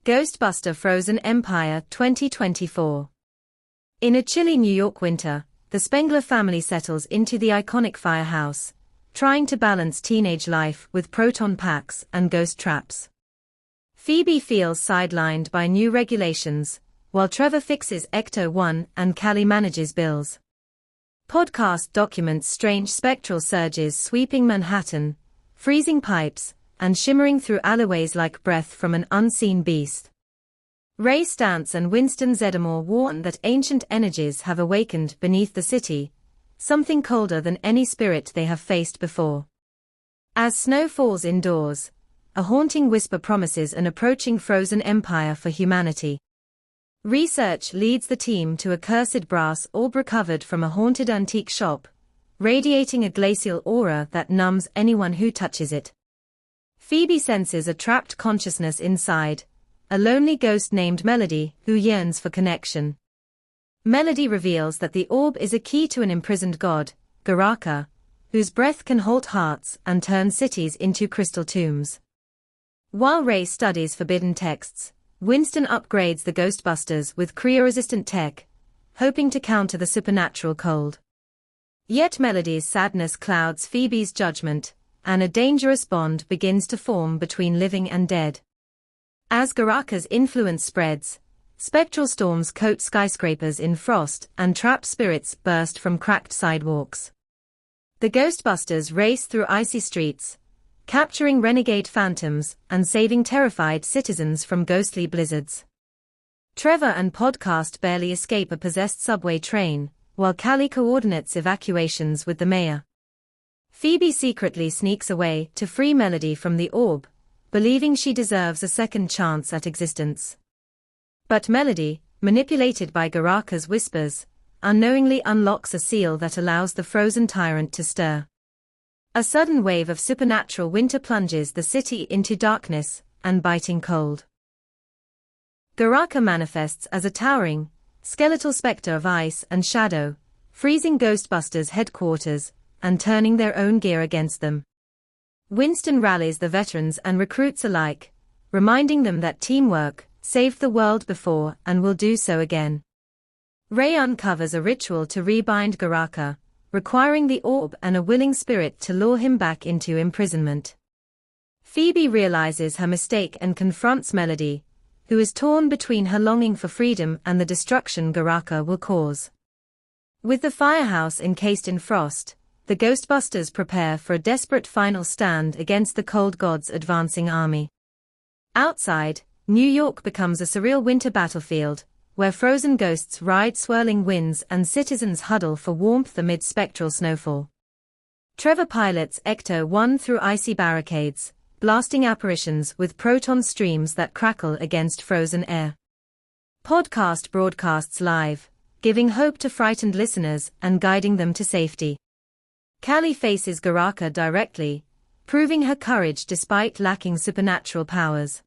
Ghostbuster Frozen Empire 2024. In a chilly New York winter, the Spengler family settles into the iconic firehouse, trying to balance teenage life with proton packs and ghost traps. Phoebe feels sidelined by new regulations, while Trevor fixes Ecto-1 and Callie manages bills. Podcast documents strange spectral surges sweeping Manhattan, freezing pipes, and shimmering through alleyways like breath from an unseen beast. Ray Stantz and Winston Zeddemore warn that ancient energies have awakened beneath the city, something colder than any spirit they have faced before. As snow falls indoors, a haunting whisper promises an approaching frozen empire for humanity. Research leads the team to a cursed brass orb recovered from a haunted antique shop, radiating a glacial aura that numbs anyone who touches it. Phoebe senses a trapped consciousness inside, a lonely ghost named Melody who yearns for connection. Melody reveals that the orb is a key to an imprisoned god, Garaka, whose breath can halt hearts and turn cities into crystal tombs. While Ray studies forbidden texts, Winston upgrades the Ghostbusters with cryo-resistant tech, hoping to counter the supernatural cold. Yet Melody's sadness clouds Phoebe's judgment, and a dangerous bond begins to form between living and dead. As Garaka's influence spreads, spectral storms coat skyscrapers in frost and trapped spirits burst from cracked sidewalks. The Ghostbusters race through icy streets, capturing renegade phantoms and saving terrified citizens from ghostly blizzards. Trevor and Podcast barely escape a possessed subway train, while Callie coordinates evacuations with the mayor. Phoebe secretly sneaks away to free Melody from the orb, believing she deserves a second chance at existence. But Melody, manipulated by Garaka's whispers, unknowingly unlocks a seal that allows the frozen tyrant to stir. A sudden wave of supernatural winter plunges the city into darkness and biting cold. Garaka manifests as a towering, skeletal specter of ice and shadow, freezing Ghostbusters' headquarters and turning their own gear against them. Winston rallies the veterans and recruits alike, reminding them that teamwork saved the world before and will do so again. Ray uncovers a ritual to rebind Garaka, requiring the orb and a willing spirit to lure him back into imprisonment. Phoebe realizes her mistake and confronts Melody, who is torn between her longing for freedom and the destruction Garaka will cause. With the firehouse encased in frost, the Ghostbusters prepare for a desperate final stand against the cold god's advancing army. Outside, New York becomes a surreal winter battlefield, where frozen ghosts ride swirling winds and citizens huddle for warmth amid spectral snowfall. Trevor pilots Ecto-1 through icy barricades, blasting apparitions with proton streams that crackle against frozen air. Podcast broadcasts live, giving hope to frightened listeners and guiding them to safety. Callie faces Garaka directly, proving her courage despite lacking supernatural powers.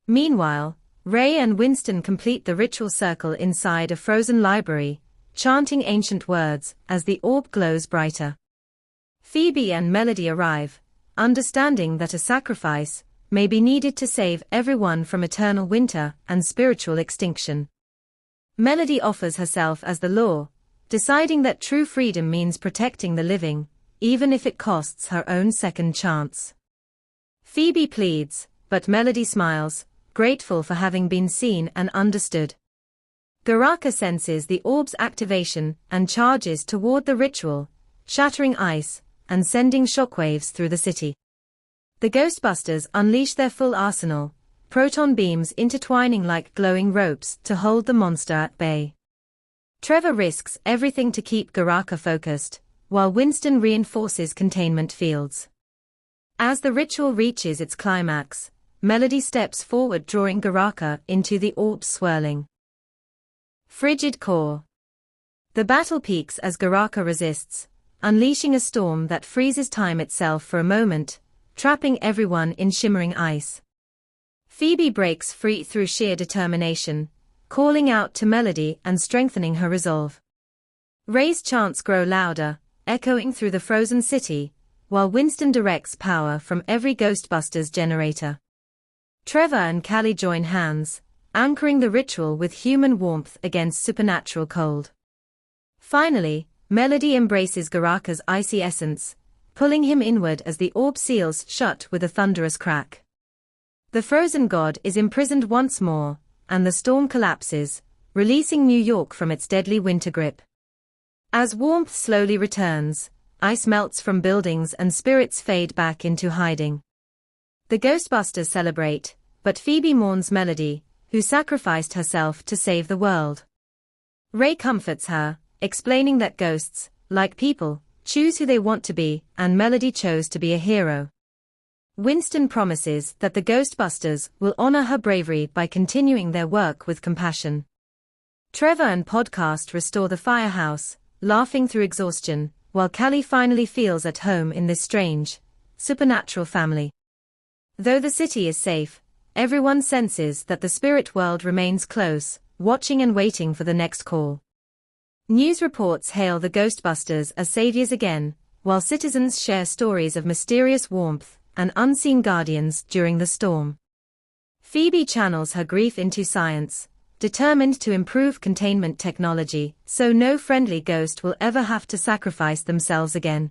Meanwhile, Ray and Winston complete the ritual circle inside a frozen library, chanting ancient words as the orb glows brighter. Phoebe and Melody arrive, understanding that a sacrifice may be needed to save everyone from eternal winter and spiritual extinction. Melody offers herself as the law, deciding that true freedom means protecting the living, even if it costs her own second chance. Phoebe pleads, but Melody smiles, grateful for having been seen and understood. Garaka senses the orb's activation and charges toward the ritual, shattering ice and sending shockwaves through the city. The Ghostbusters unleash their full arsenal, proton beams intertwining like glowing ropes to hold the monster at bay. Trevor risks everything to keep Garaka focused, while Winston reinforces containment fields. As the ritual reaches its climax, Melody steps forward, drawing Garaka into the orb's swirling. Frigid core. The battle peaks as Garaka resists, unleashing a storm that freezes time itself for a moment, trapping everyone in shimmering ice. Phoebe breaks free through sheer determination, calling out to Melody and strengthening her resolve. Ray's chants grow louder, echoing through the frozen city, while Winston directs power from every Ghostbusters generator. Trevor and Callie join hands, anchoring the ritual with human warmth against supernatural cold. Finally, Melody embraces Garaka's icy essence, pulling him inward as the orb seals shut with a thunderous crack. The frozen god is imprisoned once more, and the storm collapses, releasing New York from its deadly winter grip. As warmth slowly returns, ice melts from buildings and spirits fade back into hiding. The Ghostbusters celebrate, but Phoebe mourns Melody, who sacrificed herself to save the world. Ray comforts her, explaining that ghosts, like people, choose who they want to be, and Melody chose to be a hero. Winston promises that the Ghostbusters will honor her bravery by continuing their work with compassion. Trevor and Podcast restore the firehouse, laughing through exhaustion, while Callie finally feels at home in this strange, supernatural family. Though the city is safe, everyone senses that the spirit world remains close, watching and waiting for the next call. News reports hail the Ghostbusters as saviors again, while citizens share stories of mysterious warmth and unseen guardians during the storm. Phoebe channels her grief into science, determined to improve containment technology so no friendly ghost will ever have to sacrifice themselves again.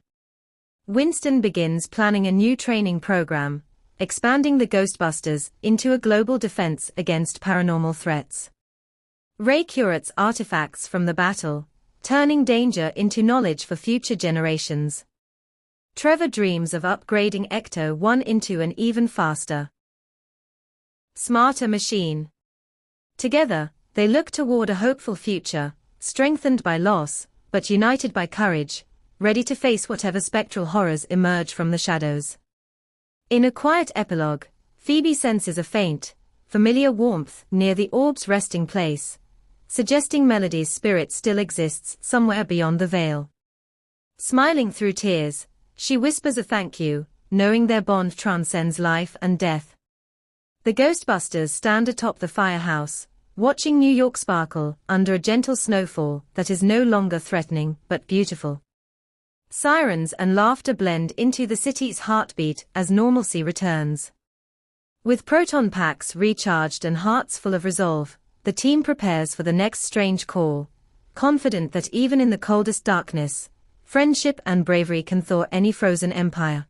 Winston begins planning a new training program, expanding the Ghostbusters into a global defense against paranormal threats. Ray curates artifacts from the battle, turning danger into knowledge for future generations. Trevor dreams of upgrading Ecto-1 into an even faster, smarter machine. Together, they look toward a hopeful future, strengthened by loss, but united by courage, ready to face whatever spectral horrors emerge from the shadows. In a quiet epilogue, Phoebe senses a faint, familiar warmth near the orb's resting place, suggesting Melody's spirit still exists somewhere beyond the veil. Smiling through tears, she whispers a thank you, knowing their bond transcends life and death. The Ghostbusters stand atop the firehouse, watching New York sparkle under a gentle snowfall that is no longer threatening but beautiful. Sirens and laughter blend into the city's heartbeat as normalcy returns. With proton packs recharged and hearts full of resolve, the team prepares for the next strange call, confident that even in the coldest darkness, friendship and bravery can thaw any frozen empire.